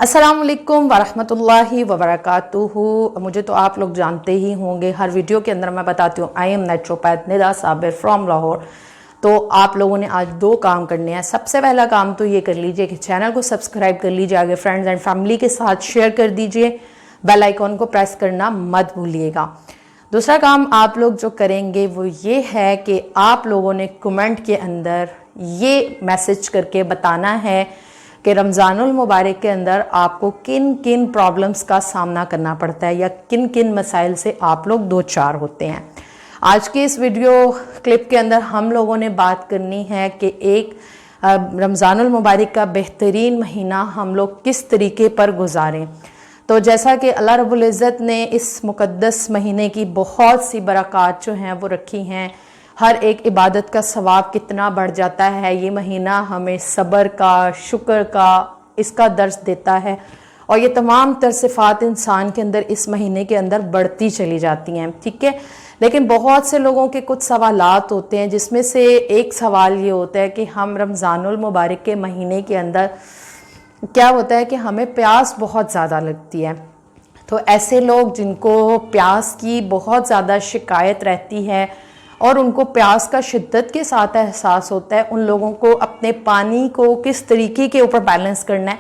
अस्सलाम वालेकुम वरहमतुल्लाहि वबरकातुहू। मुझे तो आप लोग जानते ही होंगे, हर वीडियो के अंदर मैं बताती हूँ I am naturopath Nida Sabir from Lahore. तो आप लोगों ने आज दो काम करने हैं। सबसे पहला काम तो ये कर लीजिए कि चैनल को सब्सक्राइब कर लीजिए, आगे फ्रेंड्स एंड फैमिली के साथ शेयर कर दीजिए, बेल आइकॉन को प्रेस करना मत भूलिएगा। दूसरा काम आप लोग जो करेंगे वो ये है कि आप लोगों ने कमेंट के अंदर ये मैसेज करके बताना है कि रमज़ानुल मुबारक के अंदर आपको किन किन प्रॉब्लम्स का सामना करना पड़ता है या किन किन मसाइल से आप लोग दो चार होते हैं। आज के इस वीडियो क्लिप के अंदर हम लोगों ने बात करनी है कि एक रमज़ानुल मुबारक का बेहतरीन महीना हम लोग किस तरीके पर गुजारें। तो जैसा कि अल्लाह रब्बुल इज़्ज़त ने इस मुक़द्दस महीने की बहुत सी बरक़ात जो हैं वो रखी हैं, हर एक इबादत का सवाब कितना बढ़ जाता है। ये महीना हमें सब्र का, शुक्र का, इसका दर्स देता है और ये तमाम तर सिफ़ात इंसान के अंदर इस महीने के अंदर बढ़ती चली जाती हैं। ठीक है, लेकिन बहुत से लोगों के कुछ सवालात होते हैं, जिसमें से एक सवाल ये होता है कि हम रमज़ानुल मुबारक के महीने के अंदर क्या होता है कि हमें प्यास बहुत ज़्यादा लगती है। तो ऐसे लोग जिनको प्यास की बहुत ज़्यादा शिकायत रहती है और उनको प्यास का शिद्दत के साथ एहसास होता है, उन लोगों को अपने पानी को किस तरीके के ऊपर बैलेंस करना है।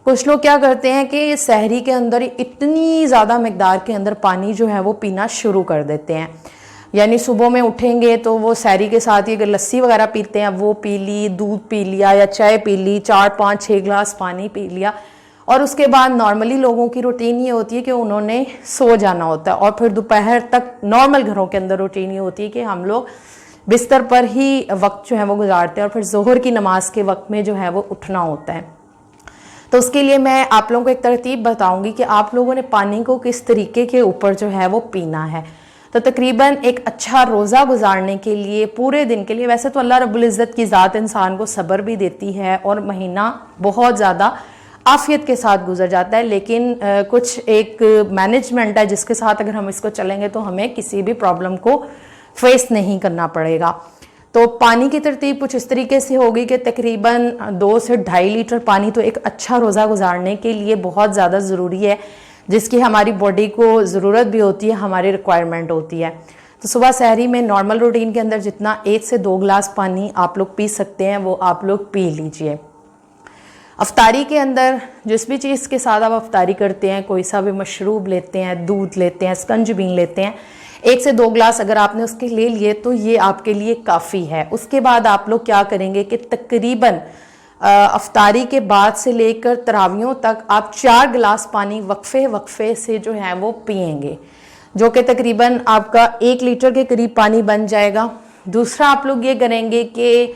कुछ लोग क्या करते हैं कि सहरी के अंदर इतनी ज़्यादा मिकदार के अंदर पानी जो है वो पीना शुरू कर देते हैं। यानी सुबह में उठेंगे तो वो सहरी के साथ ही अगर लस्सी वगैरह पीते हैं वो पी ली, दूध पी लिया या चाय पी ली, 4-5-6 गिलास पानी पी लिया और उसके बाद नॉर्मली लोगों की रूटीन ये होती है कि उन्होंने सो जाना होता है और फिर दोपहर तक नॉर्मल घरों के अंदर रूटीन ये होती है कि हम लोग बिस्तर पर ही वक्त जो है वो गुजारते हैं और फिर ज़ोहर की नमाज के वक्त में जो है वो उठना होता है। तो उसके लिए मैं आप लोगों को एक तरतीब बताऊंगी कि आप लोगों ने पानी को किस तरीके के ऊपर जो है वो पीना है। तो तकरीबन एक अच्छा रोज़ा गुजारने के लिए पूरे दिन के लिए, वैसे तो अल्लाह रब्बुल इज़्ज़त की ज़ात इंसान को सब्र भी देती है और महीना बहुत ज़्यादा आफियत के साथ गुजर जाता है, लेकिन कुछ एक मैनेजमेंट है जिसके साथ अगर हम इसको चलेंगे तो हमें किसी भी प्रॉब्लम को फेस नहीं करना पड़ेगा। तो पानी की तरतीब कुछ इस तरीके से होगी कि तकरीबन 2 से 2.5 लीटर पानी तो एक अच्छा रोज़ा गुजारने के लिए बहुत ज़्यादा ज़रूरी है, जिसकी हमारी बॉडी को ज़रूरत भी होती है, हमारी रिक्वायरमेंट होती है। तो सुबह सहरी में नॉर्मल रूटीन के अंदर जितना 1 से 2 गिलास पानी आप लोग पी सकते हैं वो आप लोग पी लीजिए। अफ्तारी के अंदर जिस भी चीज़ के साथ आप अफ्तारी करते हैं, कोई सा भी मशरूब लेते हैं, दूध लेते हैं, स्कंजबीन लेते हैं, 1 से 2 गिलास अगर आपने उसके ले लिए तो ये आपके लिए काफ़ी है। उसके बाद आप लोग क्या करेंगे कि तकरीबन अफ्तारी के बाद से लेकर तरावियों तक आप 4 गिलास पानी वक्फे से जो है वो पिएंगे, जो कि तकरीबन आपका 1 लीटर के करीब पानी बन जाएगा। दूसरा आप लोग ये करेंगे कि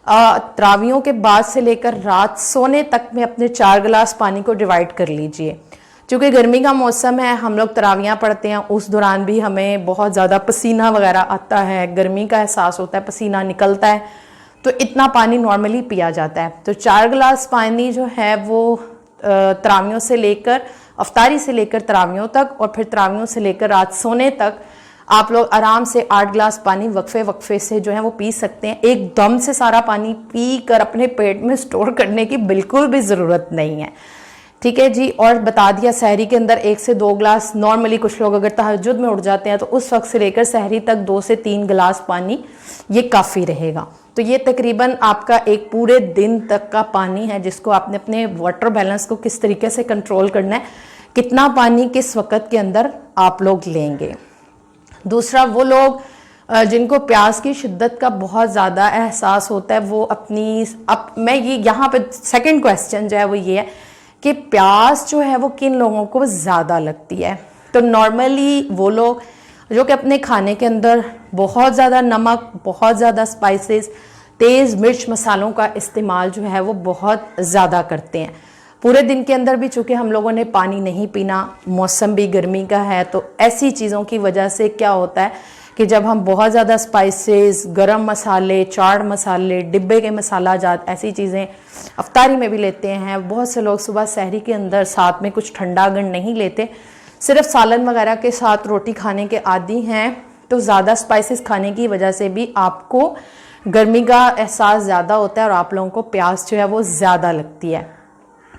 तरावियों के बाद से लेकर रात सोने तक में अपने 4 गिलास पानी को डिवाइड कर लीजिए। क्योंकि गर्मी का मौसम है, हम लोग तरावियाँ पढ़ते हैं, उस दौरान भी हमें बहुत ज़्यादा पसीना वगैरह आता है, गर्मी का एहसास होता है, पसीना निकलता है, तो इतना पानी नॉर्मली पिया जाता है। तो 4 गिलास पानी जो है वो तरावियों से लेकर, अफ्तारी से लेकर तरावियों तक और फिर तरावियों से लेकर रात सोने तक आप लोग आराम से 8 गिलास पानी वक्फे से जो है वो पी सकते हैं। एकदम से सारा पानी पी कर अपने पेट में स्टोर करने की बिल्कुल भी ज़रूरत नहीं है। ठीक है जी। और बता दिया सहरी के अंदर 1 से 2 गिलास, नॉर्मली कुछ लोग अगर तहज्जुद में उठ जाते हैं तो उस वक्त से लेकर सहरी तक 2 से 3 गिलास पानी ये काफ़ी रहेगा। तो ये तकरीबन आपका एक पूरे दिन तक का पानी है, जिसको आपने अपने वाटर बैलेंस को किस तरीके से कंट्रोल करना है, कितना पानी किस वक्त के अंदर आप लोग लेंगे। दूसरा, वो लोग जिनको प्यास की शिद्दत का बहुत ज़्यादा एहसास होता है वो मैं ये यहाँ पे सेकंड क्वेश्चन जो है वो ये है कि प्यास जो है वो किन लोगों को ज़्यादा लगती है। तो नॉर्मली वो लोग जो कि अपने खाने के अंदर बहुत ज़्यादा नमक, बहुत ज़्यादा स्पाइसेस, तेज़ मिर्च मसालों का इस्तेमाल जो है वो बहुत ज़्यादा करते हैं। पूरे दिन के अंदर भी चूँकि हम लोगों ने पानी नहीं पीना, मौसम भी गर्मी का है, तो ऐसी चीज़ों की वजह से क्या होता है कि जब हम बहुत ज़्यादा स्पाइसेस, गरम मसाले, चाट मसाले, डिब्बे के मसाला जात, ऐसी चीज़ें अफ्तारी में भी लेते हैं। बहुत से लोग सुबह सहरी के अंदर साथ में कुछ ठंडा अगर नहीं लेते, सिर्फ सालन वगैरह के साथ रोटी खाने के आदी हैं, तो ज़्यादा स्पाइसेस खाने की वजह से भी आपको गर्मी का एहसास ज़्यादा होता है और आप लोगों को प्यास जो है वो ज़्यादा लगती है।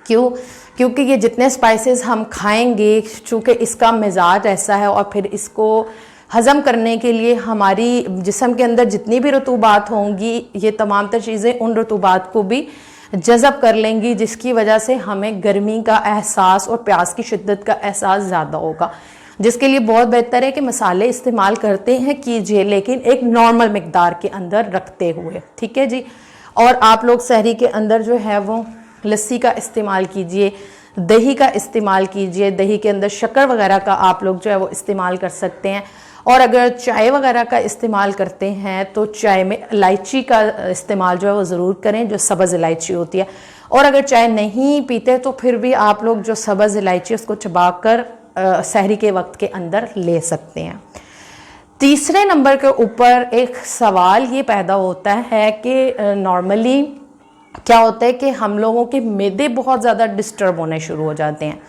क्यों? क्योंकि ये जितने स्पाइसेस हम खाएंगे, चूँकि इसका मिजाज ऐसा है और फिर इसको हज़म करने के लिए हमारी जिस्म के अंदर जितनी भी रतूबात होंगी, ये तमाम तर चीज़ें उन रतूबात को भी जज़ब कर लेंगी, जिसकी वजह से हमें गर्मी का एहसास और प्यास की शिद्दत का एहसास ज़्यादा होगा। जिसके लिए बहुत बेहतर है कि मसाले इस्तेमाल करते हैं कीजिए, लेकिन एक नॉर्मल मिकदार के अंदर रखते हुए, ठीक है जी। और आप लोग सहरी के अंदर जो है वो लस्सी का इस्तेमाल कीजिए, दही का इस्तेमाल कीजिए, दही के अंदर शक्कर वगैरह का आप लोग जो है वो इस्तेमाल कर सकते हैं। और अगर चाय वगैरह का इस्तेमाल करते हैं तो चाय में इलायची का इस्तेमाल जो है वो ज़रूर करें, जो सब्ज़ इलायची होती है। और अगर चाय नहीं पीते तो फिर भी आप लोग जो सब्ज़ इलायची उसको चबाकर सहरी के वक्त के अंदर ले सकते हैं। तीसरे नंबर के ऊपर एक सवाल ये पैदा होता है कि नॉर्मली क्या होता है कि हम लोगों के मैदे बहुत ज़्यादा डिस्टर्ब होने शुरू हो जाते हैं।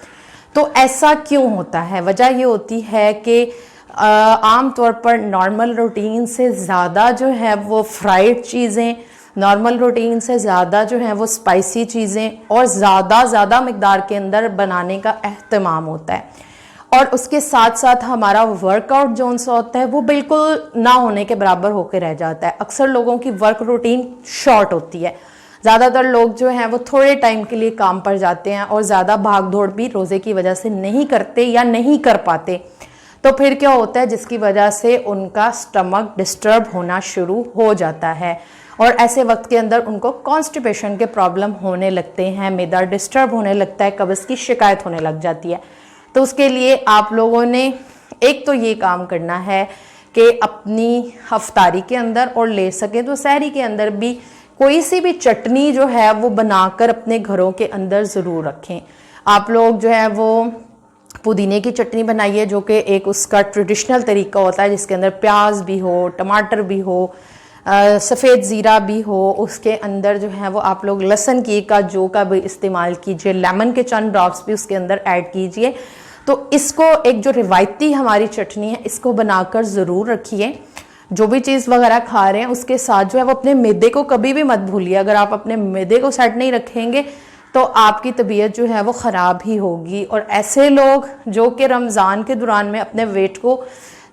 तो ऐसा क्यों होता है? वजह ये होती है कि आम तौर पर नॉर्मल रूटीन से ज़्यादा जो है वो फ्राइड चीज़ें, नॉर्मल रूटीन से ज़्यादा जो है वो स्पाइसी चीज़ें और ज़्यादा मिकदार के अंदर बनाने का एहतमाम होता है। और उसके साथ साथ हमारा वर्कआउट जो सा होता है वो बिल्कुल ना होने के बराबर होकर रह जाता है। अक्सर लोगों की वर्क रूटीन शॉर्ट होती है। ज़्यादातर लोग जो हैं वो थोड़े टाइम के लिए काम पर जाते हैं और ज़्यादा भाग दौड़ भी रोज़े की वजह से नहीं करते या नहीं कर पाते। तो फिर क्या होता है, जिसकी वजह से उनका स्टमक डिस्टर्ब होना शुरू हो जाता है और ऐसे वक्त के अंदर उनको कॉन्स्टिपेशन के प्रॉब्लम होने लगते हैं, मैदा डिस्टर्ब होने लगता है, कब्ज़ की शिकायत होने लग जाती है। तो उसके लिए आप लोगों ने एक तो ये काम करना है कि अपनी हफ्तारी के अंदर और ले सकें तो सहरी के अंदर भी कोई सी भी चटनी जो है वो बनाकर अपने घरों के अंदर ज़रूर रखें। आप लोग जो है वो पुदीने की चटनी बनाइए, जो कि एक उसका ट्रेडिशनल तरीका होता है, जिसके अंदर प्याज भी हो, टमाटर भी हो, सफ़ेद ज़ीरा भी हो। उसके अंदर जो है वो आप लोग लहसुन की का जो का भी इस्तेमाल कीजिए, लेमन के चंद ड्रॉप्स भी उसके अंदर ऐड कीजिए। तो इसको एक जो रिवायती हमारी चटनी है इसको बनाकर ज़रूर रखिए। जो भी चीज़ वगैरह खा रहे हैं उसके साथ जो है वो अपने मैदे को कभी भी मत भूलिए। अगर आप अपने मैदे को सेट नहीं रखेंगे तो आपकी तबीयत जो है वो ख़राब ही होगी। और ऐसे लोग जो कि रमज़ान के दौरान में अपने वेट को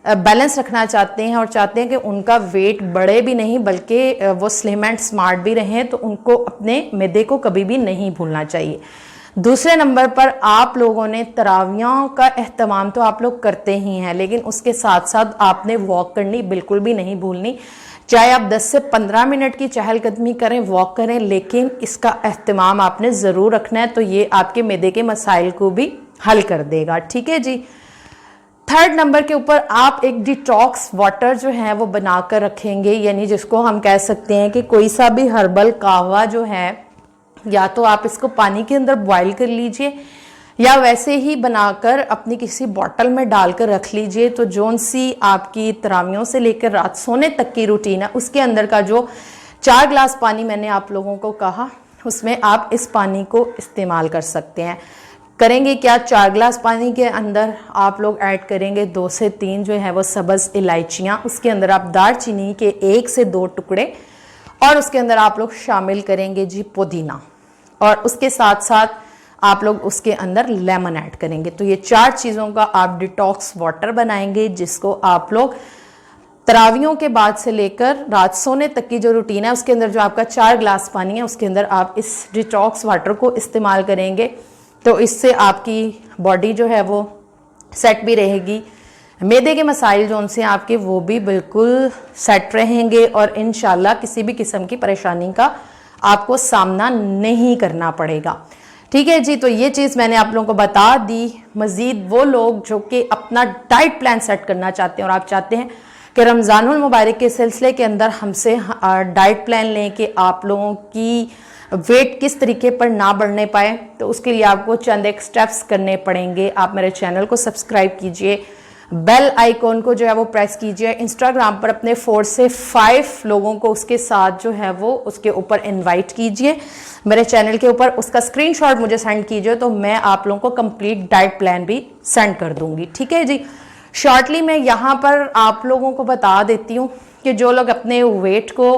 बैलेंस रखना चाहते हैं और चाहते हैं कि उनका वेट बढ़े भी नहीं बल्कि वो स्लिम एंड स्मार्ट भी रहें, तो उनको अपने मैदे को कभी भी नहीं भूलना चाहिए। दूसरे नंबर पर आप लोगों ने तरावियों का एहतमाम तो आप लोग करते ही हैं, लेकिन उसके साथ साथ आपने वॉक करनी बिल्कुल भी नहीं भूलनी। चाहे आप 10 से 15 मिनट की चहलकदमी करें, वॉक करें, लेकिन इसका एहतमाम आपने ज़रूर रखना है। तो ये आपके मैदे के मसाइल को भी हल कर देगा, ठीक है जी। थर्ड नंबर के ऊपर आप एक डिटॉक्स वाटर जो है वो बनाकर रखेंगे, यानी जिसको हम कह सकते हैं कि कोई सा भी हर्बल कहवा जो है, या तो आप इसको पानी के अंदर बॉईल कर लीजिए या वैसे ही बनाकर अपनी किसी बॉटल में डालकर रख लीजिए। तो जोन सी आपकी तरावियों से लेकर रात सोने तक की रूटीन है, उसके अंदर का जो 4 गिलास पानी मैंने आप लोगों को कहा, उसमें आप इस पानी को इस्तेमाल कर सकते हैं। करेंगे क्या, 4 गिलास पानी के अंदर आप लोग ऐड करेंगे 2 से 3 जो है वो सब्ज़ इलायचियाँ। उसके अंदर आप दालचीनी के 1 से 2 टुकड़े और उसके अंदर आप लोग शामिल करेंगे जी पुदीना, और उसके साथ साथ आप लोग उसके अंदर लेमन ऐड करेंगे। तो ये 4 चीज़ों का आप डिटॉक्स वाटर बनाएंगे, जिसको आप लोग तरावियों के बाद से लेकर रात सोने तक की जो रूटीन है उसके अंदर जो आपका 4 गिलास पानी है उसके अंदर आप इस डिटॉक्स वाटर को इस्तेमाल करेंगे। तो इससे आपकी बॉडी जो है वो सेट भी रहेगी, मैदे के मसाइल जो उनसे आपके वो भी बिल्कुल सेट रहेंगे और इंशाल्लाह किसी भी किस्म की परेशानी का आपको सामना नहीं करना पड़ेगा, ठीक है जी। तो ये चीज़ मैंने आप लोगों को बता दी। मज़ीद वो लोग जो कि अपना डाइट प्लान सेट करना चाहते हैं और आप चाहते हैं कि रमज़ानुल मुबारक के सिलसिले के अंदर हमसे डाइट प्लान लें कि आप लोगों की वेट किस तरीके पर ना बढ़ने पाए, तो उसके लिए आपको चंद एक स्टेप्स करने पड़ेंगे। आप मेरे चैनल को सब्सक्राइब कीजिए, बेल आइकॉन को जो है वो प्रेस कीजिए, इंस्टाग्राम पर अपने 4 से 5 लोगों को उसके साथ जो है वो उसके ऊपर इनवाइट कीजिए मेरे चैनल के ऊपर, उसका स्क्रीनशॉट मुझे सेंड कीजिए तो मैं आप लोगों को कंप्लीट डाइट प्लान भी सेंड कर दूंगी, ठीक है जी। शॉर्टली मैं यहाँ पर आप लोगों को बता देती हूँ कि जो लोग अपने वेट को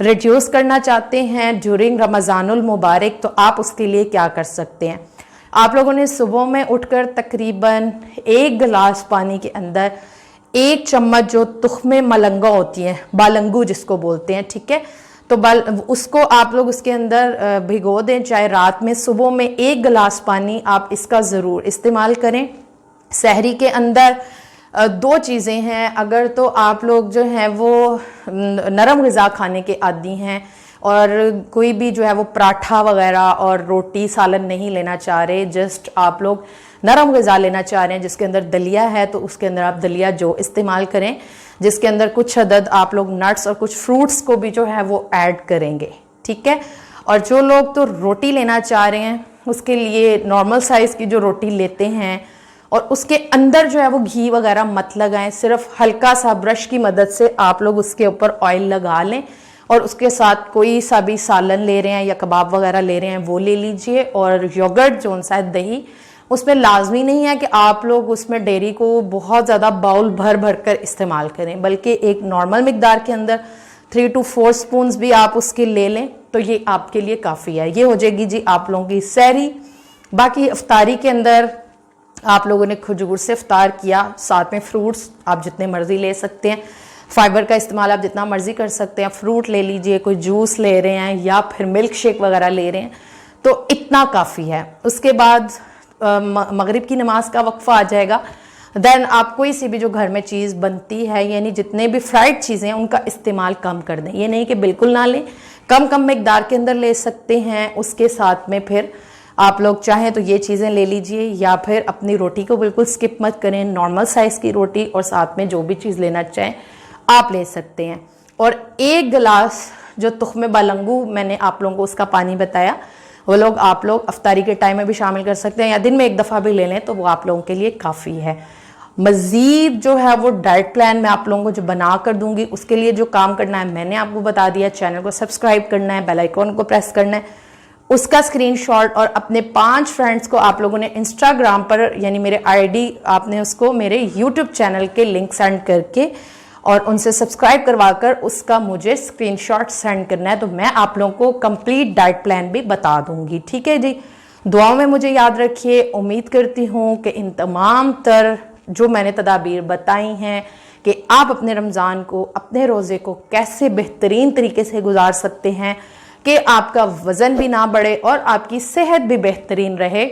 रिड्यूस करना चाहते हैं ड्यूरिंग रमज़ानुल मुबारक, तो आप उसके लिए क्या कर सकते हैं। आप लोगों ने सुबह में उठकर तकरीबन 1 गिलास पानी के अंदर 1 चम्मच जो तुख्मे मलंगा होती हैं, बालंगू जिसको बोलते हैं, ठीक है, तो उसको आप लोग उसके अंदर भिगो दें, चाहे रात में, सुबह में 1 गिलास पानी आप इसका ज़रूर इस्तेमाल करें। सहरी के अंदर 2 चीज़ें हैं, अगर तो आप लोग जो हैं वो नरम ग़िज़ा खाने के आदी हैं और कोई भी जो है वो पराठा वगैरह और रोटी सालन नहीं लेना चाह रहे, जस्ट आप लोग नरम ग़िज़ा लेना चाह रहे हैं जिसके अंदर दलिया है, तो उसके अंदर आप दलिया जो इस्तेमाल करें, जिसके अंदर कुछ अदद आप लोग नट्स और कुछ फ्रूट्स को भी जो है वो ऐड करेंगे, ठीक है। और जो लोग तो रोटी लेना चाह रहे हैं उसके लिए नॉर्मल साइज़ की जो रोटी लेते हैं और उसके अंदर जो है वो घी वगैरह मत लगाएं, सिर्फ हल्का सा ब्रश की मदद से आप लोग उसके ऊपर ऑयल लगा लें और उसके साथ कोई सा भी सालन ले रहे हैं या कबाब वगैरह ले रहे हैं वो ले लीजिए। और योगर्ट जो सा है, दही, उसमें लाजमी नहीं है कि आप लोग उसमें डेयरी को बहुत ज़्यादा बाउल भर भर कर इस्तेमाल करें, बल्कि एक नॉर्मल मिकदार के अंदर 3 to 4 स्पून्स भी आप उसके ले लें तो ये आपके लिए काफ़ी है। ये हो जाएगी जी आप लोगों की सहरी। बाकी इफ्तारी के अंदर आप लोगों ने खजूर से इफ्तार किया, साथ में फ्रूट्स आप जितने मर्जी ले सकते हैं, फाइबर का इस्तेमाल आप जितना मर्जी कर सकते हैं, फ्रूट ले लीजिए, कोई जूस ले रहे हैं या फिर मिल्क शेक वगैरह ले रहे हैं, तो इतना काफ़ी है। उसके बाद मगरिब की नमाज का वक्फा आ जाएगा, देन आप कोई सी भी जो घर में चीज़ बनती है, यानी जितने भी फ्राइड चीज़ें हैं उनका इस्तेमाल कम कर दें। ये नहीं कि बिल्कुल ना लें, कम कम मिकदार के अंदर ले सकते हैं। उसके साथ में फिर आप लोग चाहें तो ये चीज़ें ले लीजिए या फिर अपनी रोटी को बिल्कुल स्किप मत करें, नॉर्मल साइज़ की रोटी और साथ में जो भी चीज़ लेना चाहें आप ले सकते हैं। और 1 गिलास जो तुख्मे बालंगू मैंने आप लोगों को उसका पानी बताया, वो लोग आप लोग अफ्तारी के टाइम में भी शामिल कर सकते हैं या दिन में 1 दफ़ा भी ले लें तो वो आप लोगों के लिए काफ़ी है। मज़ीद जो है वो डाइट प्लान मैं आप लोगों को जो बना कर दूंगी, उसके लिए जो काम करना है मैंने आपको बता दिया। चैनल को सब्सक्राइब करना है, बेल आइकॉन को प्रेस करना है, उसका स्क्रीनशॉट और अपने 5 फ्रेंड्स को आप लोगों ने इंस्टाग्राम पर, यानी मेरे आईडी, आपने उसको मेरे यूट्यूब चैनल के लिंक सेंड करके और उनसे सब्सक्राइब करवाकर उसका मुझे स्क्रीनशॉट सेंड करना है, तो मैं आप लोगों को कंप्लीट डाइट प्लान भी बता दूंगी, ठीक है जी। दुआओं में मुझे याद रखिए। उम्मीद करती हूँ कि इन तमाम तर जो मैंने तदाबीर बताई हैं कि आप अपने रमज़ान को, अपने रोज़े को कैसे बेहतरीन तरीके से गुजार सकते हैं कि आपका वज़न भी ना बढ़े और आपकी सेहत भी बेहतरीन रहे।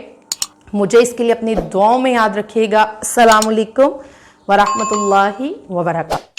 मुझे इसके लिए अपनी दुआओं में याद रखिएगा। अस्सलामु अलैकुम व रहमतुल्लाहि व बरकातहू।